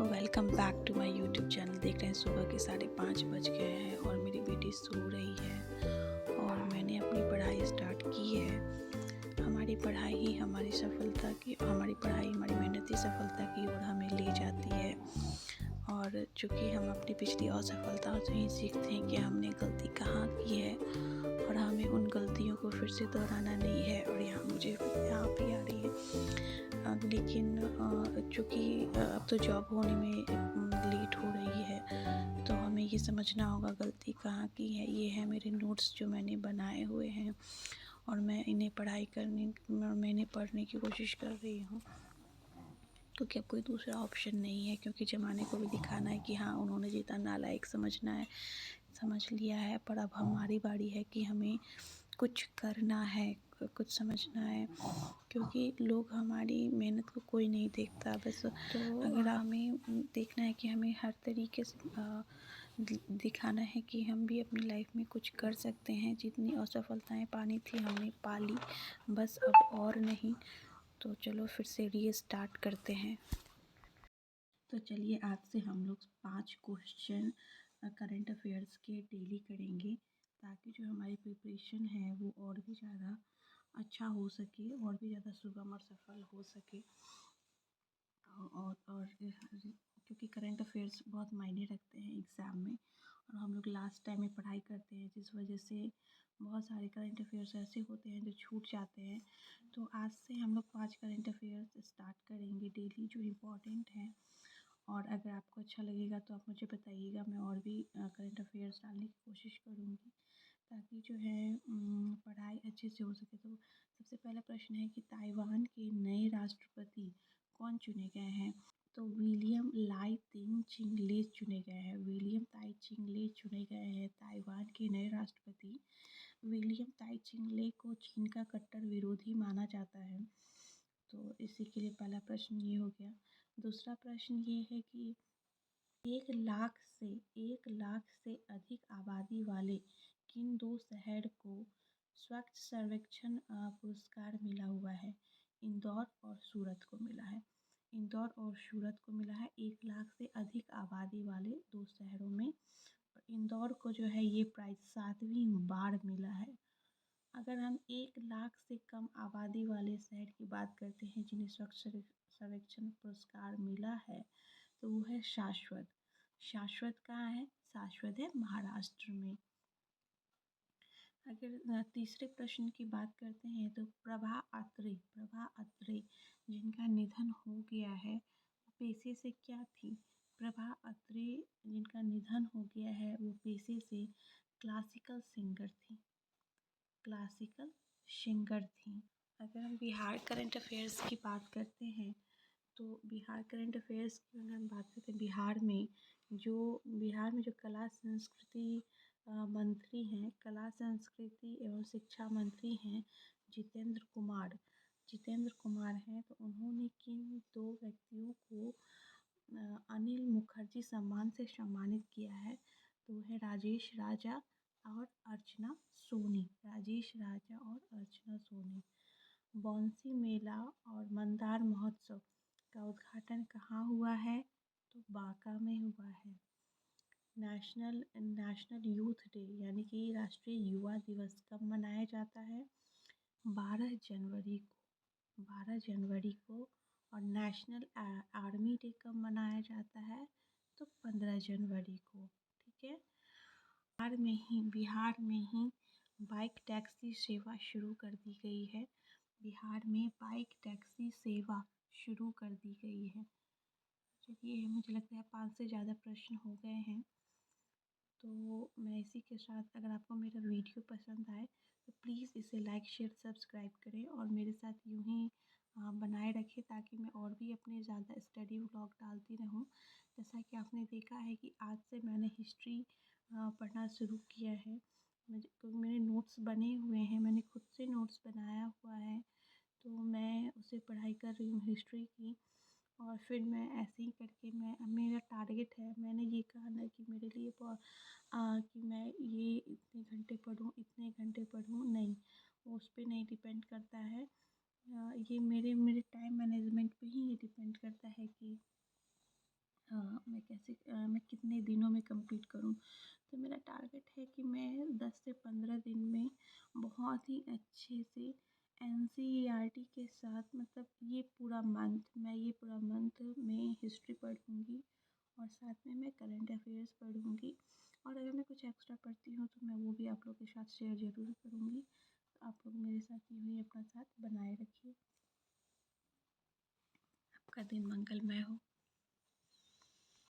Welcome back to my YouTube channel. देख रहे हैं सुबह के 5:30 बज गए हैं और मेरी बेटी सो रही है और मैंने अपनी पढ़ाई स्टार्ट की है। हमारी पढ़ाई ही हमारी सफलता की हमारी मेहनत ही सफलता की ओर हमें ले जाती है। और चूँकि हम अपनी पिछली असफलताओं से ही सीखते हैं कि हमने गलती कहाँ की है और हमें उन गलतियों को फिर से दोहराना नहीं है। और यहाँ मुझे यहाँ पे आ रही है लेकिन चूँकि अब तो जॉब होने में लेट हो रही है तो हमें ये समझना होगा गलती कहाँ की है। ये है मेरे नोट्स जो मैंने बनाए हुए हैं और मैं इन्हें मैंने पढ़ने की कोशिश कर रही हूँ क्योंकि अब कोई दूसरा ऑप्शन नहीं है, क्योंकि ज़माने को भी दिखाना है कि हाँ उन्होंने जितना नालायक समझ लिया है, पर अब हमारी बारी है कि हमें कुछ करना है, कुछ समझना है, क्योंकि लोग हमारी मेहनत को कोई नहीं देखता। बस तो अगर हमें देखना है कि हमें हर तरीके से दिखाना है कि हम भी अपनी लाइफ में कुछ कर सकते हैं। जितनी असफलताएं पानी थी हमने पा ली, बस अब और नहीं। तो चलो फिर से रीस्टार्ट करते हैं। तो चलिए आज से हम लोग 5 क्वेश्चन करंट अफेयर्स के डेली करेंगे, ताकि जो हमारी प्रिपरेशन है वो और भी ज़्यादा अच्छा हो सके, और भी ज़्यादा सुगम और सफल हो सके। और क्योंकि करंट अफेयर्स बहुत मायने रखते हैं एग्ज़ाम में, और हम लोग लास्ट टाइम में पढ़ाई करते हैं, जिस वजह से बहुत सारे करंट अफेयर्स ऐसे होते हैं जो छूट जाते हैं। तो आज से हम लोग 5 करंट अफेयर्स स्टार्ट करेंगे डेली, जो इम्पोर्टेंट हैं। और अगर आपको अच्छा लगेगा तो आप मुझे बताइएगा, मैं और भी करंट अफेयर्स डालने की कोशिश करूँगी, ताकि जो है पढ़ाई अच्छे से हो सके। तो सबसे पहला प्रश्न है कि ताइवान के नए राष्ट्रपति कौन चुने गए हैं? तो विलियम लाई तिंग चिंगले चुने गए हैं। विलियम ताई चिंगले चुने गए हैं ताइवान के नए राष्ट्रपति। विलियम ताई चिंगले को चीन का कट्टर विरोधी माना जाता है। तो इसी के लिए पहला प्रश्न ये हो गया। दूसरा प्रश्न ये है कि 1 लाख से अधिक आबादी वाले किन 2 शहर को स्वच्छ सर्वेक्षण पुरस्कार मिला हुआ है? इंदौर और सूरत को मिला है। इंदौर और सूरत को मिला है 1 लाख से अधिक आबादी वाले 2 शहरों में। और इंदौर को जो है ये प्राइज़ 7वीं बार मिला है। अगर हम 1 लाख से कम आबादी वाले शहर की बात करते हैं जिन्हें स्वच्छ सर्वेक्षण पुरस्कार मिला है, तो वो है शाश्वत। शाश्वत कहाँ है? शाश्वत है महाराष्ट्र में। अगर तीसरे प्रश्न की बात करते हैं तो प्रभा अत्रे जिनका निधन हो गया है, वो पेशे से क्या थी? प्रभा अत्रे जिनका निधन हो गया है वो पेशे से क्लासिकल सिंगर थी। अगर हम बिहार करंट अफेयर्स की बात करते हैं तो बिहार करंट अफेयर्स की अगर हम बात करते हैं, बिहार में जो कला संस्कृति मंत्री हैं, कला संस्कृति एवं शिक्षा मंत्री हैं जितेंद्र कुमार हैं। तो उन्होंने किन 2 व्यक्तियों को अनिल मुखर्जी सम्मान से सम्मानित किया है? तो वो है राजेश राजा और अर्चना सोनी। बौंसी मेला और मंदार महोत्सव का उद्घाटन कहाँ हुआ है? तो बांका में हुआ है। नेशनल यूथ डे यानी कि राष्ट्रीय युवा दिवस कब मनाया जाता है? 12 जनवरी को। और नेशनल आर्मी डे कब मनाया जाता है? तो 15 जनवरी को। ठीक है। बिहार में ही बाइक टैक्सी सेवा शुरू कर दी गई है। बिहार में बाइक टैक्सी सेवा शुरू कर दी गई है। चलिए, मुझे लगता है 5 से ज़्यादा प्रश्न हो गए हैं। तो मैं इसी के साथ, अगर आपको मेरा वीडियो पसंद आए तो प्लीज़ इसे लाइक शेयर सब्सक्राइब करें और मेरे साथ यूँ ही बनाए रखें, ताकि मैं और भी अपने ज़्यादा स्टडी व्लॉग डालती रहूँ। जैसा कि आपने देखा है कि आज से मैंने हिस्ट्री पढ़ना शुरू किया है। क्योंकि मेरे नोट्स बने हुए हैं, मैंने खुद से नोट्स बनाया हुआ है, तो मैं उसे पढ़ाई कर रही हूँ हिस्ट्री की। और फिर मैं ऐसे ही करके मेरा टारगेट है, मैंने ये कहा ना कि मेरे लिए कि मैं ये इतने घंटे पढूँ, नहीं, वो उस पर नहीं डिपेंड करता है। ये मेरे टाइम मैनेजमेंट पे ही ये डिपेंड करता है कि मैं कितने दिनों में कंप्लीट करूँ। तो मेरा टारगेट है कि मैं 10 से 15 दिन में बहुत ही अच्छे से एनसीईआरटी के साथ, मतलब ये पूरा मंथ में हिस्ट्री पढ़ूँगी और साथ में मैं करंट अफेयर्स पढ़ूँगी। और अगर मैं कुछ एक्स्ट्रा पढ़ती हूँ तो मैं वो भी आप लोगों के साथ शेयर ज़रूर करूँगी। तो आप लोग मेरे साथ यूँ ही अपना साथ बनाए रखिए। आपका दिन मंगलमय हो।